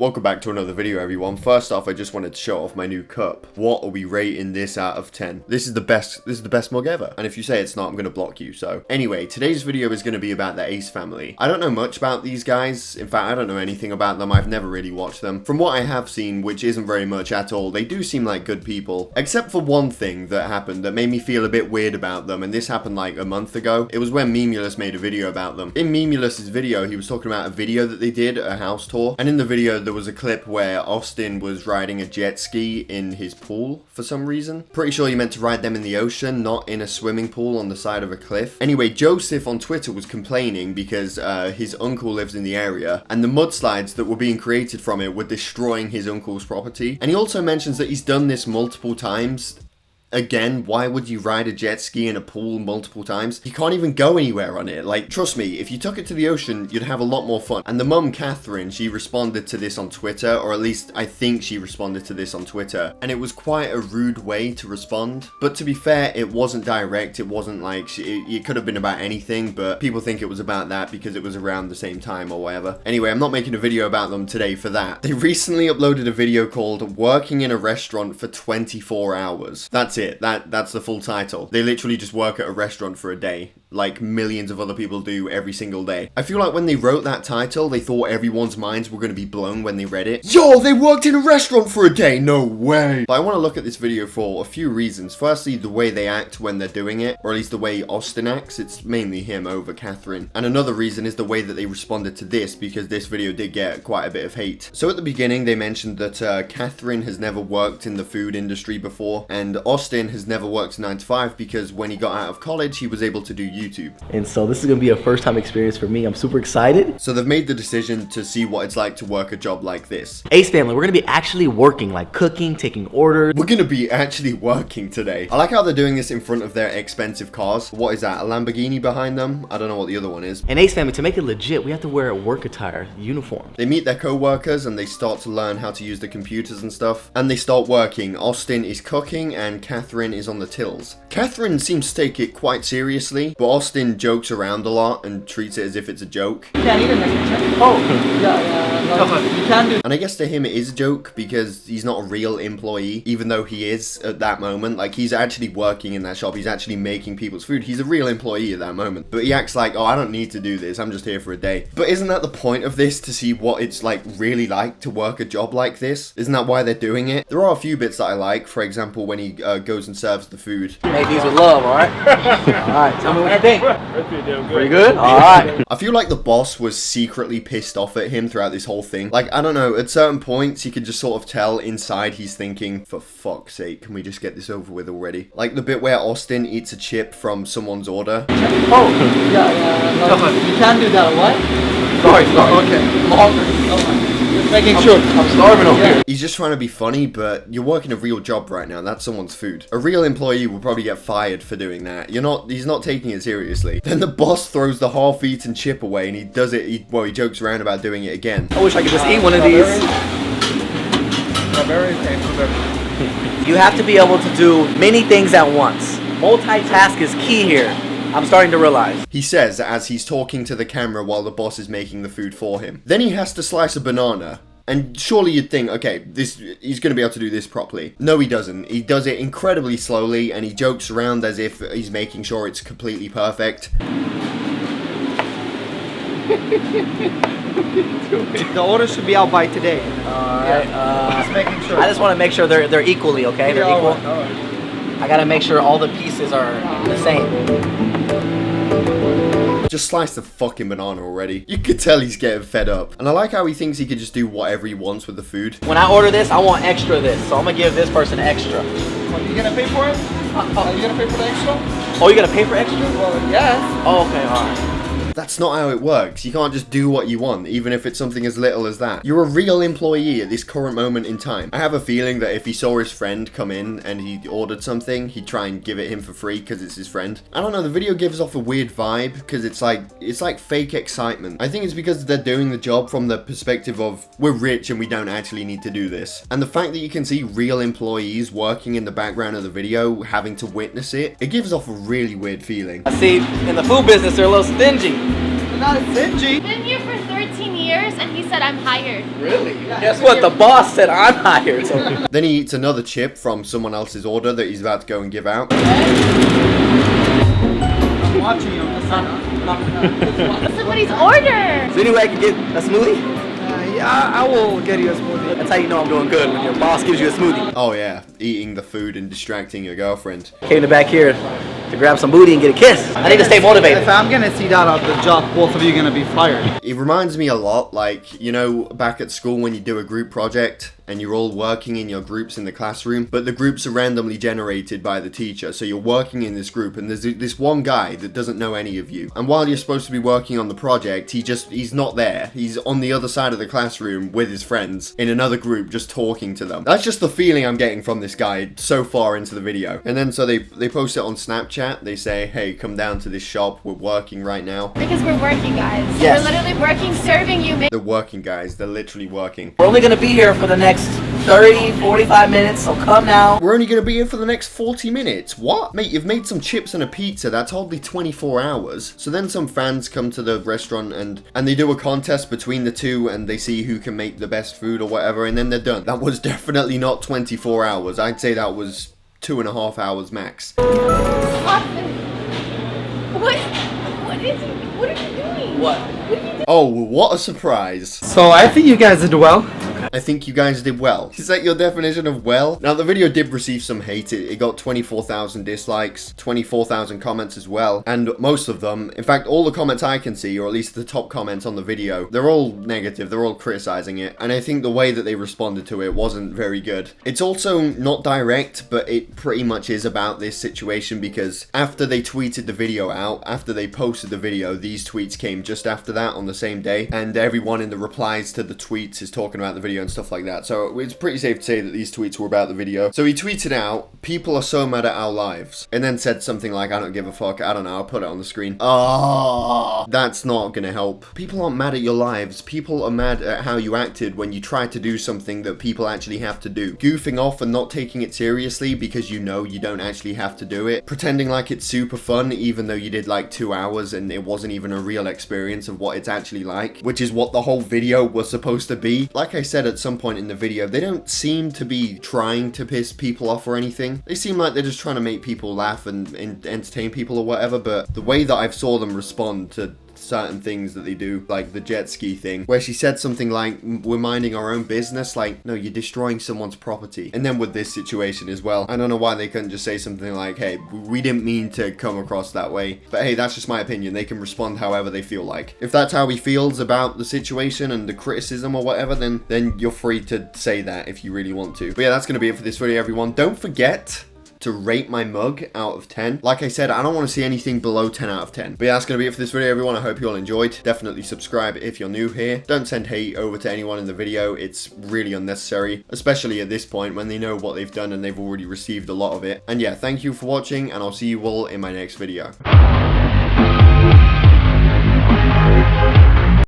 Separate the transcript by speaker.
Speaker 1: Welcome back to another video, everyone. First off, I just wanted to show off my new cup. What are we rating this out of 10? This is the best mug ever. And if you say it's not, I'm going to block you. So anyway, today's video is going to be about the Ace family. I don't know much about these guys. In fact, I don't know anything about them. I've never really watched them. From what I have seen, which isn't very much at all, they do seem like good people. Except for one thing that happened that made me feel a bit weird about them. And this happened like a month ago. It was when Memulus made a video about them. In Memulus's video, he was talking about a video that they did, a house tour. And in the video, there was a clip where Austin was riding a jet ski in his pool for some reason. Pretty sure he meant to ride them in the ocean, not in a swimming pool on the side of a cliff. Anyway, Joseph on Twitter was complaining because his uncle lives in the area and the mudslides that were being created from it were destroying his uncle's property. And he also mentions that he's done this multiple times. Again, why would you ride a jet ski in a pool multiple times? You can't even go anywhere on it. Like, trust me, if you took it to the ocean, you'd have a lot more fun. And the mum, Catherine, she responded to this on Twitter, or at least I think she responded to this on Twitter. And it was quite a rude way to respond. But to be fair, it wasn't direct. It wasn't like, it could have been about anything, but people think it was about that because it was around the same time or whatever. Anyway, I'm not making a video about them today for that. They recently uploaded a video called Working in a Restaurant for 24 Hours. That's it. That's the full title. They literally just work at a restaurant for a day, like millions of other people do every single day. I feel like when they wrote that title, they thought everyone's minds were going to be blown when they read it. Yo, they worked in a restaurant for a day! No way! But I want to look at this video for a few reasons. Firstly, the way they act when they're doing it, or at least the way Austin acts. It's mainly him over Catherine. And another reason is the way that they responded to this, because this video did get quite a bit of hate. So at the beginning, they mentioned that Catherine has never worked in the food industry before, and Austin has never worked 9 to 5 because when he got out of college, he was able to do YouTube.
Speaker 2: And so this is gonna be a first time experience for me. I'm super excited.
Speaker 1: So they've made the decision to see what it's like to work a job like this.
Speaker 2: Ace family, we're gonna be actually working, like cooking, taking orders.
Speaker 1: We're gonna be actually working today. I like how they're doing this in front of their expensive cars. What is that, a Lamborghini behind them? I don't know what the other one is.
Speaker 2: And Ace family, to make it legit, we have to wear a work attire, uniform.
Speaker 1: They meet their co-workers and they start to learn how to use the computers and stuff. And they start working. Austin is cooking and Catherine is on the tills. Catherine seems to take it quite seriously, but Austin jokes around a lot and treats it as if it's a joke.
Speaker 3: You can do.
Speaker 1: And I guess to him it is a joke because he's not a real employee, even though he is at that moment. Like, he's actually working in that shop. He's actually making people's food. He's a real employee at that moment. But he acts like, oh, I don't need to do this. I'm just here for a day. But isn't that the point of this, to see what it's like really like to work a job like this? Isn't that why they're doing it? There are a few bits that I like. For example, when he goes and serves the food.
Speaker 2: Made these with love, all right? All right, tell me what you think. Pretty good? All right.
Speaker 1: I feel like the boss was secretly pissed off at him throughout this whole thing. Like, I don't know, at certain points you could just sort of tell inside he's thinking, for fuck's sake, can we just get this over with already? Like the bit where Austin eats a chip from someone's order.
Speaker 3: Oh, you can do that, what?
Speaker 2: Sorry, okay. I'm hungry.
Speaker 3: Just making sure.
Speaker 2: I'm starving over here.
Speaker 1: He's just trying to be funny, but you're working a real job right now. That's someone's food. A real employee will probably get fired for doing that. He's not taking it seriously. Then the boss throws the half-eaten chip away and he does it, he jokes around about doing it again.
Speaker 2: I wish I could just eat one of these. You have to be able to do many things at once. Multitask is key here. I'm starting to realize.
Speaker 1: He says as he's talking to the camera while the boss is making the food for him. Then he has to slice a banana. And surely you'd think, okay, he's going to be able to do this properly. No, he doesn't. He does it incredibly slowly and he jokes around as if he's making sure it's completely perfect.
Speaker 3: The order should be out by today.
Speaker 2: Alright,
Speaker 3: just making sure.
Speaker 2: I just want to make sure they're equally, okay? They're equal.
Speaker 3: All right.
Speaker 2: I gotta make sure all the pieces are the same.
Speaker 1: Just slice the fucking banana already. You could tell he's getting fed up. And I like how he thinks he could just do whatever he wants with the food.
Speaker 2: When I order this, I want extra this. So I'm gonna give this person extra.
Speaker 3: Are you gonna pay for it? Are you gonna pay for the extra?
Speaker 2: Oh, you gotta pay for extra?
Speaker 3: Well, yes.
Speaker 2: Oh, okay, alright.
Speaker 1: That's not how it works. You can't just do what you want, even if it's something as little as that. You're a real employee at this current moment in time. I have a feeling that if he saw his friend come in and he ordered something, he'd try and give it him for free because it's his friend. I don't know, the video gives off a weird vibe because it's like fake excitement. I think it's because they're doing the job from the perspective of, we're rich and we don't actually need to do this. And the fact that you can see real employees working in the background of the video, having to witness it, it gives off a really weird feeling.
Speaker 2: I see, in the food business, they're a little stingy.
Speaker 3: Not stingy.
Speaker 4: Been here for 13 years and he said I'm hired.
Speaker 2: Really? Guess what? The boss said I'm hired. So.
Speaker 1: Then he eats another chip from someone else's order that he's about to go and give out.
Speaker 3: I'm watching you.
Speaker 4: Somebody's order.
Speaker 2: So anyway, I can get a smoothie?
Speaker 3: Yeah, I will get you a smoothie.
Speaker 2: That's how you know I'm doing good, when your boss gives you a smoothie.
Speaker 1: Oh yeah, eating the food and distracting your girlfriend.
Speaker 2: Came to back here to grab some booty and get a kiss. I need to stay motivated.
Speaker 3: If I'm gonna see that at the job, both of you gonna be fired.
Speaker 1: It reminds me a lot, like, you know, back at school when you do a group project and you're all working in your groups in the classroom, but the groups are randomly generated by the teacher. So you're working in this group and there's this one guy that doesn't know any of you. And while you're supposed to be working on the project, he's not there. He's on the other side of the classroom with his friends in another group just talking to them. That's just the feeling I'm getting from this guy so far into the video. And then so they post it on Snapchat. They say, hey, come down to this shop. We're working right now.
Speaker 4: Because we're working, guys.
Speaker 2: Yes.
Speaker 4: We're literally working, serving you.
Speaker 1: They're working, guys. They're literally working.
Speaker 2: We're only going to be here for the next 30, 45 minutes, so come now.
Speaker 1: We're only going to be here for the next 40 minutes. What? Mate, you've made some chips and a pizza. That's hardly 24 hours. So then some fans come to the restaurant and they do a contest between the two and they see who can make the best food or whatever, and then they're done. That was definitely not 24 hours. I'd say that was 2.5 hours max.
Speaker 4: What is he? What are you doing?
Speaker 2: What?
Speaker 1: Oh, what a surprise.
Speaker 3: So I think you guys did well.
Speaker 1: I think you guys did well. Is that your definition of well? Now, the video did receive some hate. It got 24,000 dislikes, 24,000 comments as well. And most of them, in fact, all the comments I can see, or at least the top comments on the video, they're all negative. They're all criticizing it. And I think the way that they responded to it wasn't very good. It's also not direct, but it pretty much is about this situation because after they tweeted the video out, after they posted the video, these tweets came just after that on the same day. And everyone in the replies to the tweets is talking about the video and stuff like that. So it's pretty safe to say that these tweets were about the video. So he tweeted out, people are so mad at our lives, and then said something like, I don't give a fuck. I don't know, I'll put it on the screen. Oh, that's not gonna help. People aren't mad at your lives. People are mad at how you acted when you tried to do something that people actually have to do. Goofing off and not taking it seriously because you know you don't actually have to do it. Pretending like it's super fun even though you did like 2 hours and it wasn't even a real experience of what it's actually like, which is what the whole video was supposed to be. Like I said at some point in the video, they don't seem to be trying to piss people off or anything. They seem like they're just trying to make people laugh and entertain people or whatever, but the way that I've saw them respond to certain things that they do, like the jet ski thing, where she said something like, we're minding our own business, like, no, you're destroying someone's property. And then with this situation as well, I don't know why they couldn't just say something like, hey, we didn't mean to come across that way, but hey, that's just my opinion. They can respond however they feel like. If that's how he feels about the situation and the criticism or whatever, then you're free to say that if you really want to. But yeah, that's gonna be it for this video, everyone. Don't forget to rate my mug out of 10. Like I said, I don't want to see anything below 10 out of 10. But yeah, that's going to be it for this video, everyone. I hope you all enjoyed. Definitely subscribe if you're new here. Don't send hate over to anyone in the video. It's really unnecessary, especially at this point when they know what they've done and they've already received a lot of it. And yeah, thank you for watching, and I'll see you all in my next video.